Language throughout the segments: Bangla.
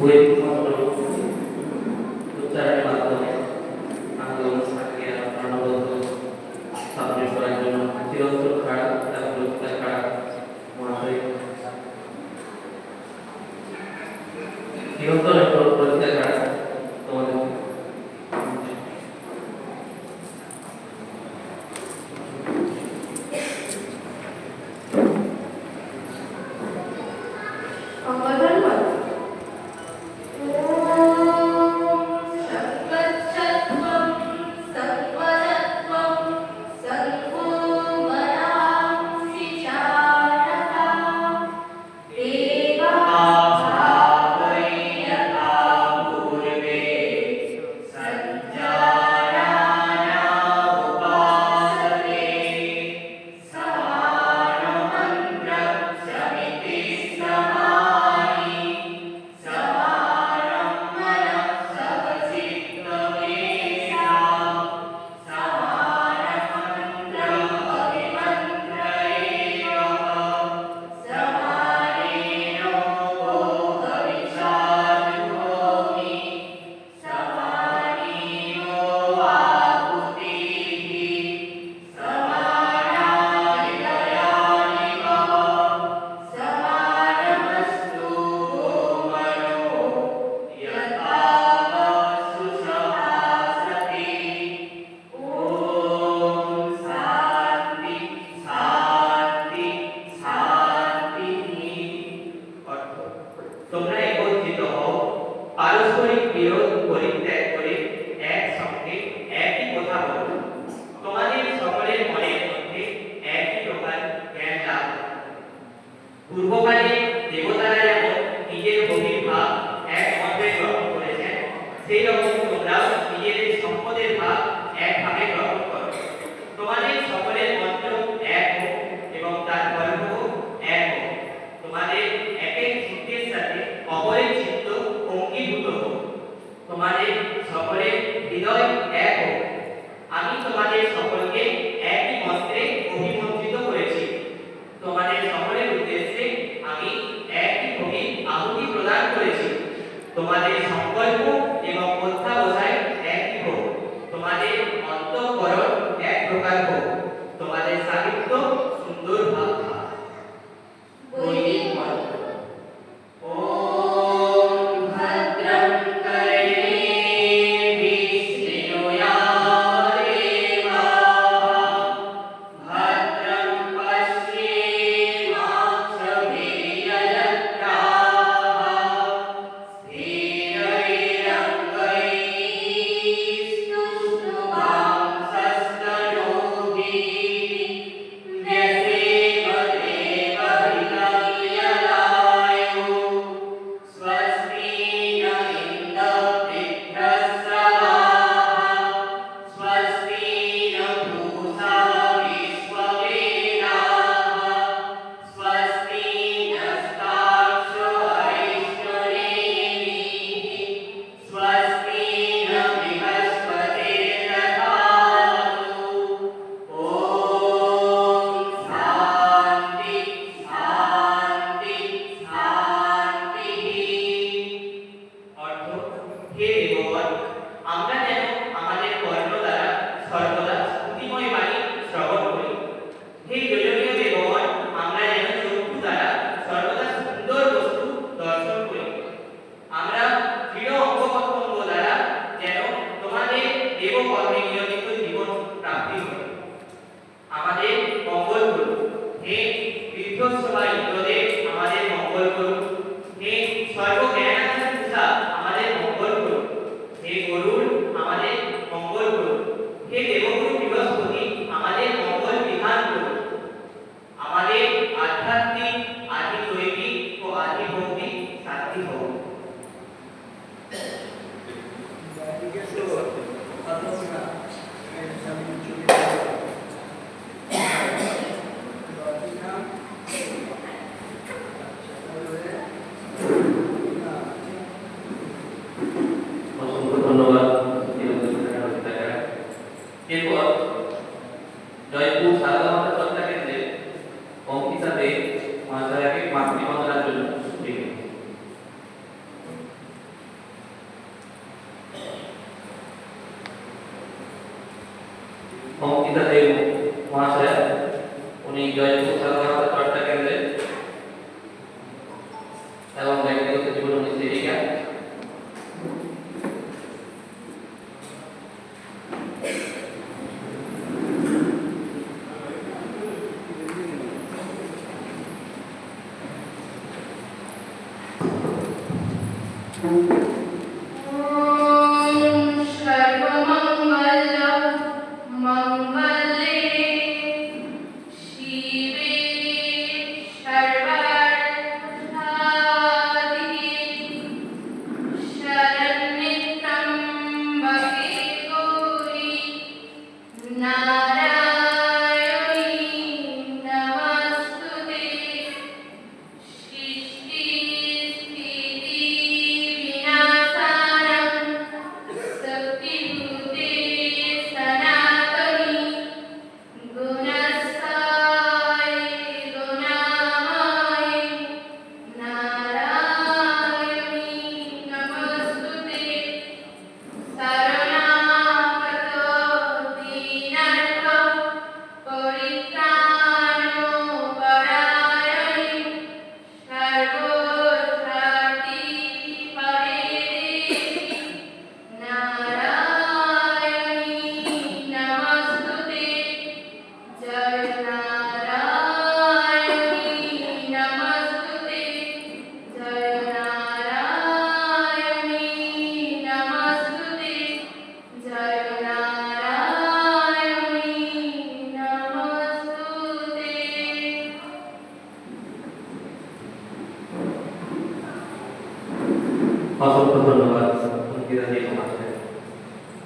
বইপত্র উচ্চারণের মাধ্যমে আন্দোলন সাকিয়ে প্রাণবদ্ধ স্থাপন করার জন্য চিরন্তন খাড়া এবং লক্ষ্যের খাড়া মহাশয় চিরন্তন পরীক্ষা খাড়া তোমাদের তোমরা একত্রিত হও, পারস্পরিক বিরোধ পরিত্যাগ করে একসঙ্গে একই কথা বলো। তোমাদের সকলের মনের মধ্যে একই প্রকার জ্ঞান লাভ। পূর্বকালে দেবতারা যেমন নিজের গভীর ভাব এক মন্ত্রে গ্রহণ করেছেন, সেই রকম তোমরাও নিজেদের সম্পদের ভাব একভাবে গ্রহণ করো। তোমাদের সকলের মন্ত্র এক হোক এবং তার গল্প এক হোক। তোমাদের একেক চিত্তের সাথে অপরের চিত্ত অঙ্গীভূত হোক। তোমাদের সকলের হৃদয় এক হোক। আমি তোমাদের সকলকে একই মন্ত্রে অভিমন্ত্রিত করেছি। তোমাদের সকলের উদ্দেশ্যে আমি একই ভোগে আহুতি প্রদান করেছি। তোমাদের সংকল্প এবং অধ্যাবসায় একই হোক। তোমাদের অন্তঃকরণ এক প্রকার হোক। তোমাদের সাহিত্য সুন্দর ভাবনা। বৈদিক মন্ত্র। হে দেবগণ, আমরা যেন আমাদের কর্ণ দ্বারা সর্বদা স্তুতিময় বাণী শ্রবণ করি। হে যোজনীয় দেবগণ, আমরা যেন চক্ষু দ্বারা সর্বদা সুন্দর বস্তু দর্শন করি। আমরা দৃঢ় অঙ্গপ্রত্যঙ্গ দ্বারা যেন তোমাদের দেবকর্মে নিয়োজিত জীবন প্রাপ্তি হয়। আমাদের মঙ্গল করুন। হে বৃদ্ধসভা ইন্দ্রদেব, আমাদের মঙ্গল করুন। হে সর্বজ্ঞানাধার পূজা, আমাদের মঙ্গল করুন। হে গরুড়, আমাদের মঙ্গল করুন। হে দেবগুরু বৃহস্পতি, আমাদের মঙ্গল বিধান করুন। আমাদের আধ্যাত্মিক, আদি দৈবিক ও আদি ভৌতিক শান্তি হোক। ঠিক আছে। অঙ্কিতা দেব মহাশয়া, উনি জয়পুর সাধারণত চর্চা কেন্দ্রে এবং ব্যক্তিগত জীবন উনি সেবিকা। অসংখ্য ধন্যবাদ অঙ্কিতা দেব মহাশয়।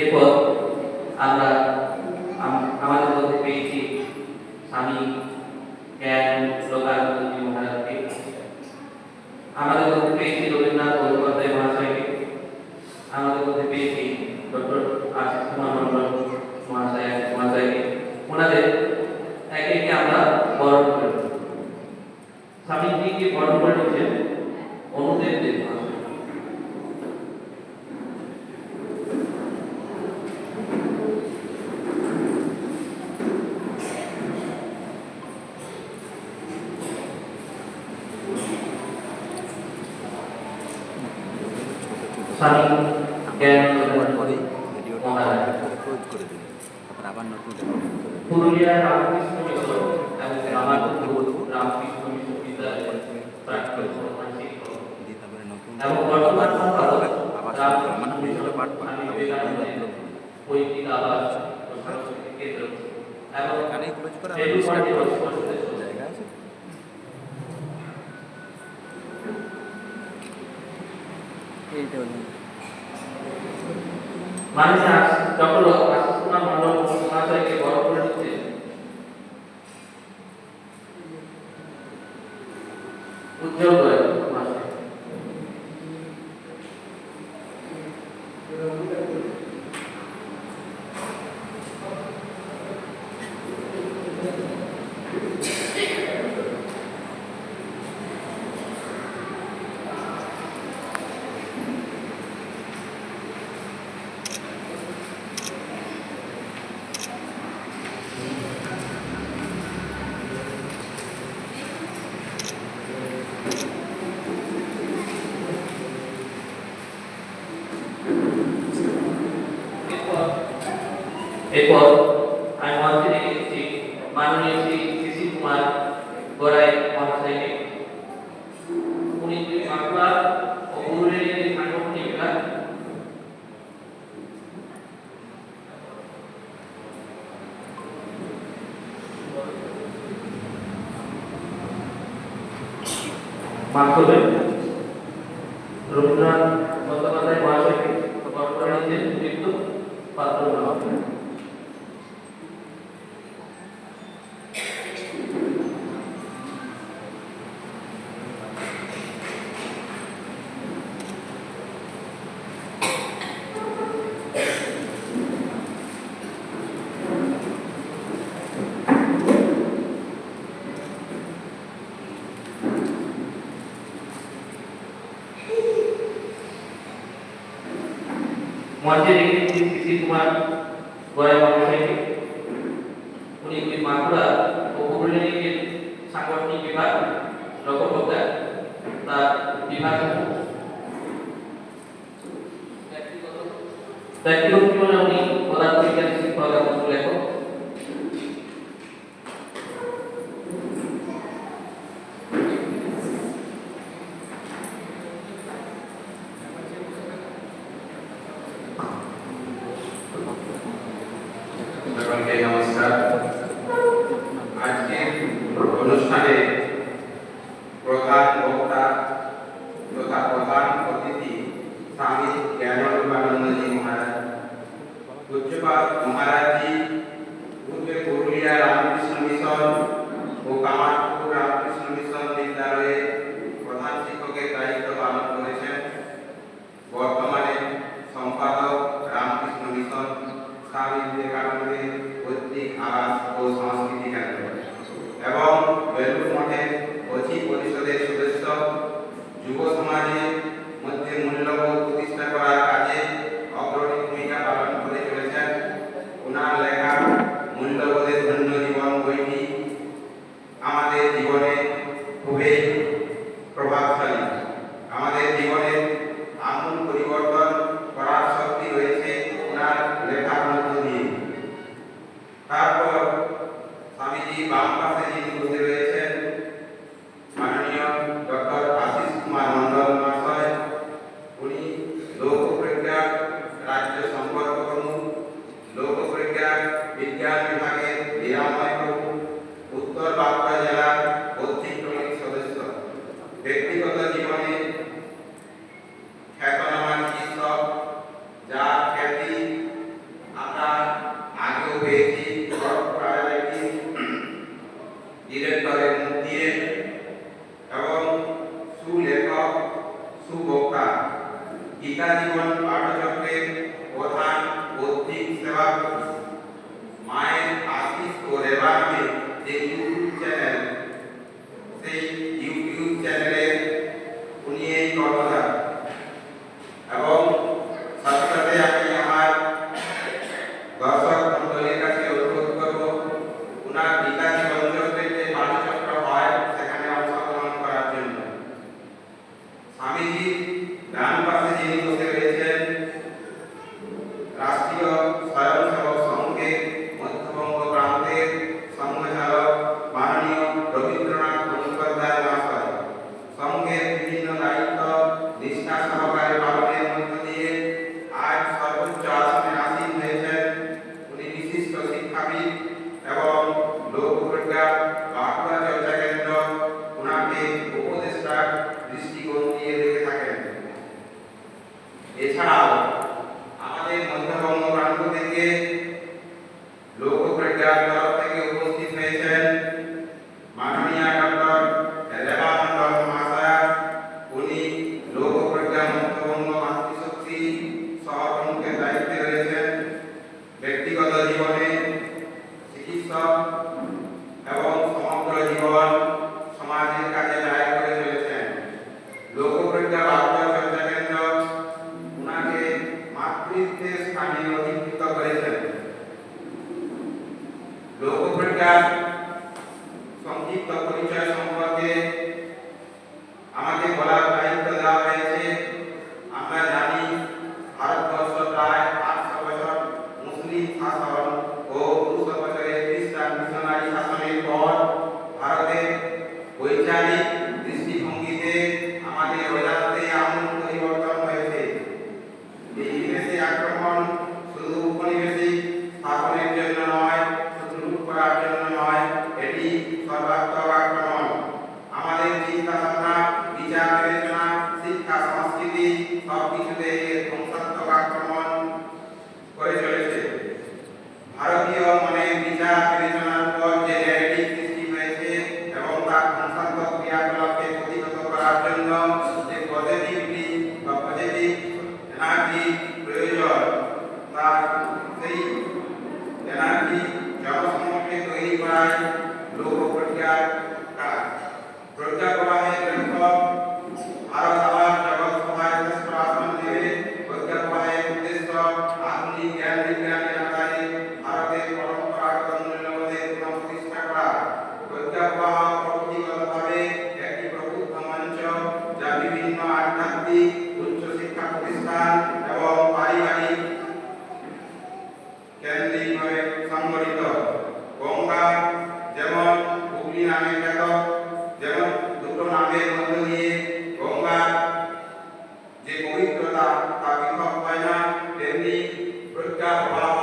এরপর আমরা আমাদের মধ্যে পেয়েছি স্বামী জ্ঞান লোকানন্দজি মহারাজকে, আমাদের মধ্যে পেয়েছি রবীন্দ্রনাথ বন্দ্যোপাধ্যায় মহাশয়কে, আমাদের মধ্যে পেয়েছি ডক্টর আশিস কুমার মন্ডল মহাশয়কে। ওনাদের একে একে আমরা বরণ করি। স্বামীজিকে বরণ করে নিচ্ছেন অনুদেব দেব মহাশয়। স্বামী জ্ঞান মহারাজ পুরুলিয়া রামকৃষ্ণ মিশন এবং রামানন্দ রামকৃষ্ণ মিশন বিদ্যালয়ের প্রাক্তন প্রধান শিক্ষক এবং বর্তমান সম্পাদক রামকৃষ্ণ মিশন স্বামী বিবেকানন্দের পৈতৃক আবাস ও সাংস্কৃতিক কেন্দ্র এবং রেলু পার্টি জায়গা আছে। মাননীয় ডক্টর আশিস কুমার মন্ডল মহাশয়কে বরণ করে নিচ্ছে উজ্জ্বল করে মহাশয়। এরপর আমি মঞ্চে রেখেছি মাননীয় শ্রী শিশির কুমার গড়াই মহাশয়কে। উনি বাংলা ও পুরুলিয়ার যে সাংগঠনিক বিভাগ মাধ্যমে রবীন্দ্রনাথ বন্দ্যোপাধ্যায় মহাশয়কে বরণ করে নিচ্ছেন বিদ্যুৎ পাত্র মহাশয়। মঞ্চে রেখেছি শিশির কুমার গড়াই মহাশয়কে। ইংলিশ মাগুরা ও ভৌগোলিক সাংগঠনিক বিভাগ রক্ষকতা তার বিভাগ ব্যক্তিগত জীবনে উনি পদার্থবিজ্ঞান শিক্ষক এবং লেখক। সকলকে নমস্কার। আজকের অনুষ্ঠানে প্রধান বক্তা তথা প্রধান অতিথি স্বামী জ্ঞানানন্দজি মহারাজ। পূজ্যপাদ মহারাজজি পূর্বে পুরুলিয়া রামকৃষ্ণ মিশন ও কামারপুকুর রামকৃষ্ণ মিশন বিদ্যালয়ে প্রধান শিক্ষকের দায়িত্ব পালন করেছেন। বর্তমানে সম্পাদক রামকৃষ্ণ মিশন স্বামী বিবেকানন্দের পৈতৃক আবাস ও সংস্কৃতি কেন্দ্র এবং বেলুড় মঠের অচি পরিষদের সদস্য। যুব সমাজের মধ্যে মূল্যবোধ প্রতিষ্ঠা করার কাজে অগ্রণী ভূমিকা পালন করে চলেছেন। ওনার লেখা মূল্যবোধের ধন্য জীবন বইটি আমাদের জীবনে খুবই প্রভাবশালী। আমাদের জীবনের আমূল পরিবর্তন করার শক্তি রয়েছে ওনার লেখার মধ্য দিয়ে। তারপর স্বামীজি বাম পাশে যিনি বসে রয়েছেন মাননীয় ডক্টর আশিস কুমার মন্ডল মহাশয়। উনি লোকপ্রজ্ঞা রাজ্য সম্পর্ক প্রমুখ, লোকপ্রজ্ঞা বিজ্ঞান বিভাগের নিরাময় প্রমুখ, উত্তর বাঁকুড়া জেলার পৌত্রিক কমিটির সদস্য। ব্যক্তিগত জীবনে খ্যাতনামা চিকিৎসক, যার খ্যাতি আমরা আগেও পেয়েছি ডিরেক্টরের মুখ দিয়ে, এবং সুলেখক, সুবক্তা, গীতা জীবন পাঠচক্রের প্রধান পৌত্রিক সেবক। মায়ের আশিস ও রেবা নামে যে ইউটিউব চ্যানেল, সেই ইউটিউব চ্যানেলের উনি এই কর্মধার। এবং সাথে সাথে আমি আমার দর্শক মন্ডলীর কাছে অনুরোধ করব ওনার গীতা জীবন চক্রের যে পাঠচক্র হয় সেখানে অংশগ্রহণ করার জন্য। স্বামীজি ডান পাশে যিনি বসে রয়েছেন রাষ্ট্রীয় স্বয়ংসেবক সংঘের মধ্যবঙ্গ প্রান্তের সংঘচালক মাননীয় রবীন্দ্রনাথ বন্দ্যোপাধ্যায় মহাশয়। সংঘের বিভিন্ন দায়িত্ব নিষ্ঠা সহকারে পালনের মধ্য দিয়ে আজ সর্বোচ্চ আসনে আসীন হয়েছেন। উনি বিশিষ্ট শিক্ষাবিদ এবং লোকপ্রজ্ঞা বাঁকুড়া চর্চা কেন্দ্র ওনাকে উপদেষ্টার দৃষ্টিকোণ দিয়ে দেখে থাকেন। এছাড়াও আমাদের মধ্যবঙ্গ প্রান্ত থেকে লোকপ্রজ্ঞার তরফ থেকে উপস্থিত হয়েছেন মাননীয় ডক্টর রেবা মন্ডল মহাশয়া। উনি লোকপ্রজ্ঞা মধ্যবঙ্গ মাতৃশক্তি সহপ্রমুখের দায়িত্বে রয়েছেন। ব্যক্তিগত জীবনে চিকিৎসক এবং সমগ্র জীবন সমাজের কাজে ব্যয় করে চলেছেন। লোকপ্রজ্ঞা বাঁকুড়া চর্চা কেন্দ্র ওনাকে মাতৃত্বের স্থানে অধিষ্ঠিত করেছেন। লোকপ্রজ্ঞার সংক্ষিপ্ত পরিচয় সম্পর্কে আমাকে বলার দায়িত্ব দেওয়া হয়েছে। আমরা জানি ভারতবর্ষ প্রায় 800 বছর মুসলিম শাসন ও 200 বছরের খ্রিস্টান মিশনারি শাসনের পর ভারতের বৈজ্ঞানিক দৃষ্টিভঙ্গিতে আমাদের অজান্তে আমূল পরিবর্তন হয়েছে। এই বিদেশি আক্রমণ শুধু উপনিবেশিক স্থাপনের জন্য নয়, শুধু লুট করার জন্য নয়, এটি সর্বাত্মক আক্রমণ। আমাদের চিন্তা ভাবনা, বিচার বিবেচনা, শিক্ষা, সংস্কৃতি সবকিছুতে এর ধ্বংসাত্মক আক্রমণ করে চলেছে। ভারতীয় মনের বিচার বিবেচনার উপর যে ন্যারেটিভ সৃষ্টি হয়েছে এবং তার ধ্বংসাত্মক ক্রিয়াকলাপকে প্রতিহত করার জন্য যে পজিটিভিটি বা পজিটিভ এনার্জি প্রয়োজন, তার সেই এনার্জি জনসমক্ষে তৈরি করাই লোকপ্রজ্ঞার কাজ। প্রজ্ঞা প্রবাহের লক্ষ্য ভারত আবার জগৎ সভায় শ্রেষ্ঠ আসন নেবে। প্রজ্ঞা প্রবাহের উদ্দেশ্য আধুনিক জ্ঞান বিজ্ঞানের আধারে ভারতের পরম্পরাগত মূল্যবোধের পরীক্ষার ফলাফল